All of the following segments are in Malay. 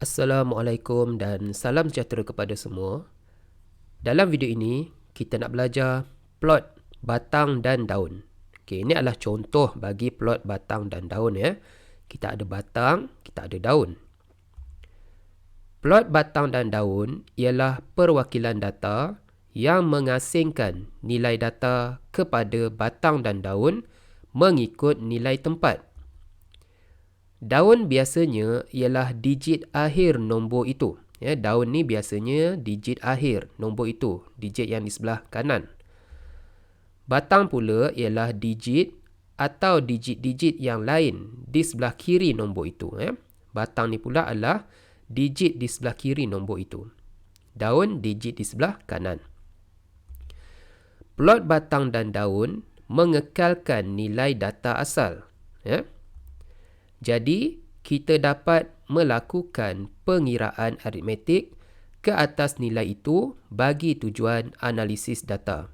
Assalamualaikum dan salam sejahtera kepada semua. Dalam video ini, kita nak belajar plot batang dan daun. Okey, ini adalah contoh bagi plot batang dan daun ya. Kita ada batang, kita ada daun. Plot batang dan daun ialah perwakilan data yang mengasingkan nilai data kepada batang dan daun mengikut nilai tempat. Daun biasanya ialah digit akhir nombor itu. Ya, daun ni biasanya digit akhir nombor itu, digit yang di sebelah kanan. Batang pula ialah digit atau digit-digit yang lain di sebelah kiri nombor itu. Ya. Batang ni pula adalah digit di sebelah kiri nombor itu. Daun digit di sebelah kanan. Plot batang dan daun mengekalkan nilai data asal. Ya. Jadi, kita dapat melakukan pengiraan aritmetik ke atas nilai itu bagi tujuan analisis data.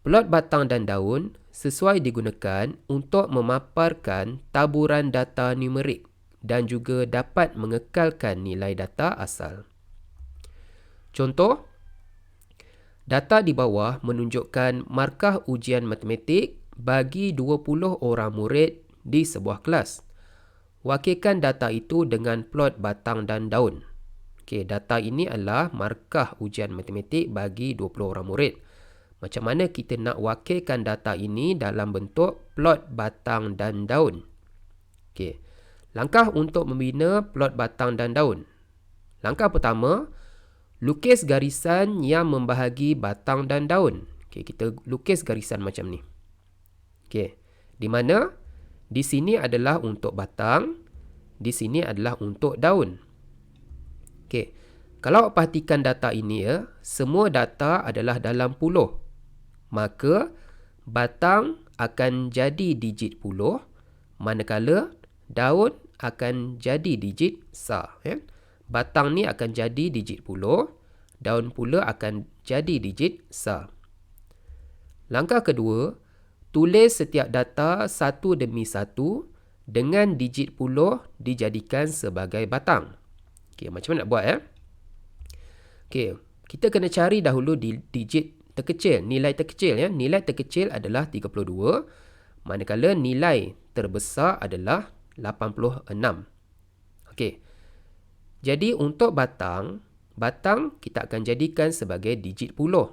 Plot batang dan daun sesuai digunakan untuk memaparkan taburan data numerik dan juga dapat mengekalkan nilai data asal. Contoh, data di bawah menunjukkan markah ujian matematik bagi 20 orang murid di sebuah kelas. Wakilkan data itu dengan plot batang dan daun. Okey, data ini adalah markah ujian matematik bagi 20 orang murid. Macam mana kita nak wakilkan data ini dalam bentuk plot batang dan daun? Okey. Langkah untuk membina plot batang dan daun. Langkah pertama, lukis garisan yang membahagi batang dan daun. Okey, kita lukis garisan macam ni. Okey. Di mana di sini adalah untuk batang, di sini adalah untuk daun. Okey. Kalau perhatikan data ini ya, semua data adalah dalam puluh. Maka batang akan jadi digit puluh, manakala daun akan jadi digit sar. Ya. Batang ni akan jadi digit puluh, daun pula akan jadi digit sar. Langkah kedua, tulis setiap data satu demi satu dengan digit puluh dijadikan sebagai batang. Okey, macam mana nak buat ya? Okey, kita kena cari dahulu digit terkecil, nilai terkecil ya. Nilai terkecil adalah 32, manakala nilai terbesar adalah 86. Okey. Jadi untuk batang kita akan jadikan sebagai digit puluh.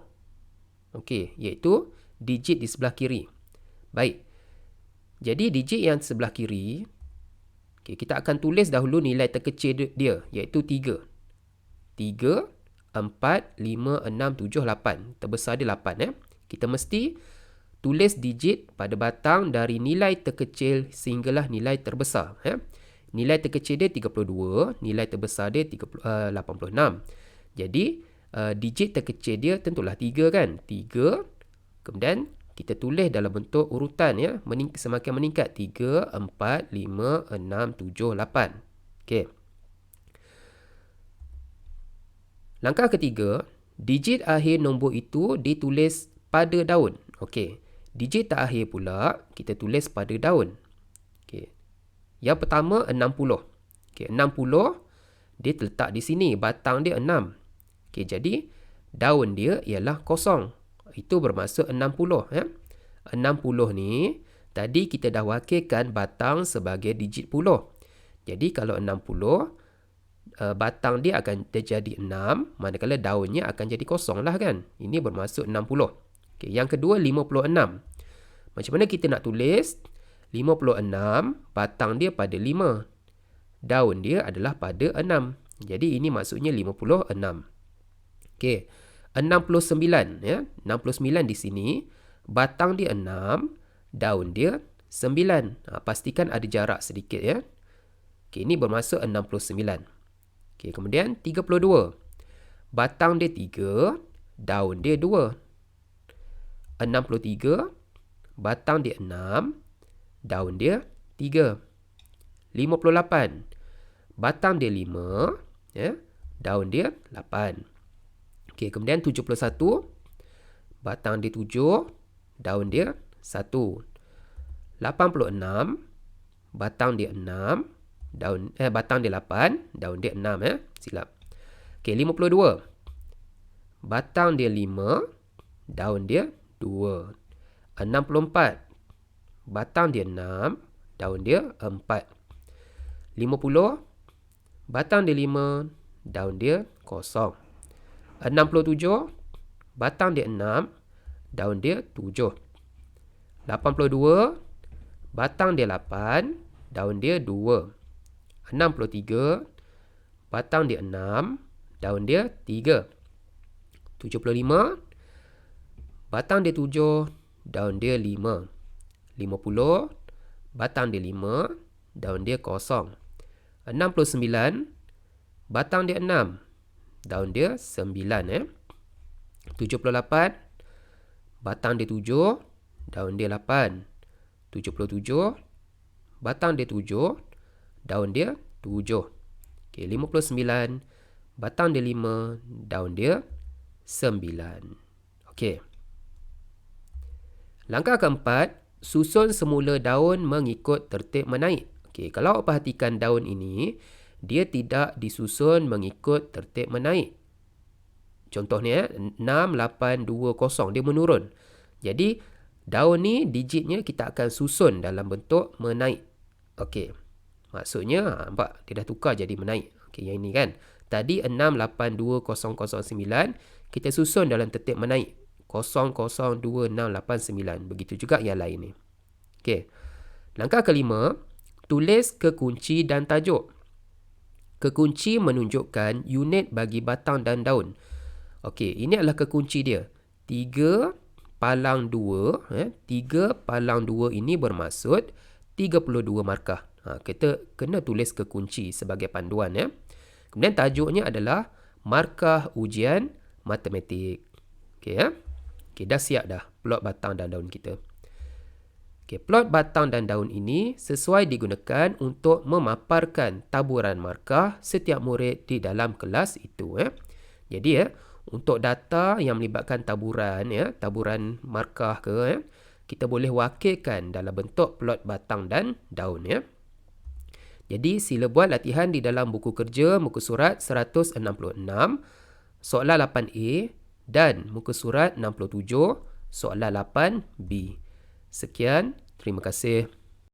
Okey, iaitu digit di sebelah kiri. Baik. Jadi digit yang sebelah kiri, okay, kita akan tulis dahulu nilai terkecil dia, iaitu 3. 3, 4, 5, 6, 7, 8. Terbesar dia 8. Ya. Kita mesti tulis digit pada batang dari nilai terkecil sehinggalah nilai terbesar. Ya. Nilai terkecil dia 32, nilai terbesar dia 86. Jadi, digit terkecil dia tentulah 3 kan? 3, kemudian kita tulis dalam bentuk urutan ya, semakin meningkat 3, 4, 5, 6, 7, 8. Okey. Langkah ketiga, digit akhir nombor itu ditulis pada daun. Okey. Digit terakhir pula kita tulis pada daun. Okey. Yang pertama 60. Okey, 60 dia terletak di sini, batang dia 6. Okey, jadi daun dia ialah kosong. Itu bermaksud 60 ya. 60 ni tadi kita dah wakilkan batang sebagai digit puluh. Jadi kalau 60 batang dia akan jadi 6, manakala daunnya akan jadi kosong lah kan. Ini bermaksud 60. Okey, yang kedua 56. Macam mana kita nak tulis? 56 batang dia pada 5. Daun dia adalah pada 6. Jadi ini maksudnya 56. Okey. 69 ya. 69 di sini, batang dia 6, daun dia 9. Pastikan ada jarak sedikit ya. Okey, ini bermaksud 69. Okey, kemudian 32. Batang dia 3, daun dia 2. 63, batang dia 6, daun dia 3. 58, batang dia 5, ya, daun dia 8. Okey, kemudian 71, batang dia 7, daun dia 1. 86, batang dia 6, batang dia 8, daun dia 6 silap. Okey, 52. Batang dia 5, daun dia 2. 64. Batang dia 6, daun dia 4. 50. Batang dia 5, daun dia 0. 67. Batang dia 6, daun dia 7. 82. Batang dia 8, daun dia 2. 63. Batang dia 6, daun dia 3. 75. Batang dia 7, daun dia 5. 50. Batang dia 5, daun dia 0. 69. Batang dia 6, daun dia 9. 78. Batang dia 7, daun dia 8. 77. Batang dia 7, daun dia 7. Okey, 59. Batang dia 5, daun dia 9. Okey. Langkah keempat, susun semula daun mengikut tertib menaik. Okey, kalau awak perhatikan daun ini, dia tidak disusun mengikut tertib menaik. Contohnya 6, 8, 2, 0, dia menurun. Jadi daun ni digitnya kita akan susun dalam bentuk menaik. Okey. Maksudnya nampak dia dah tukar jadi menaik. Okey, yang ini kan. Tadi 6, 8, 2, 0, 0, 9 kita susun dalam tertib menaik. 0, 0, 2, 6, 8, 9. Begitu juga yang lain ni. Okey. Langkah kelima, tulis kekunci dan tajuk. Kekunci menunjukkan unit bagi batang dan daun. Okey, ini adalah kekunci dia. 3 palang 2. 3 palang 2 ini bermaksud 32 markah. Kita kena tulis kekunci sebagai panduan. Kemudian tajuknya adalah markah ujian matematik. Okey, Okey, dah siap dah plot batang dan daun kita. Okey, plot batang dan daun ini sesuai digunakan untuk memaparkan taburan markah setiap murid di dalam kelas itu. Jadi untuk data yang melibatkan taburan, taburan markah ke, kita boleh wakilkan dalam bentuk plot batang dan daun. Jadi sila buat latihan di dalam buku kerja muka surat 166, soalan 8A dan muka surat 67, soalan 8B. Sekian, terima kasih.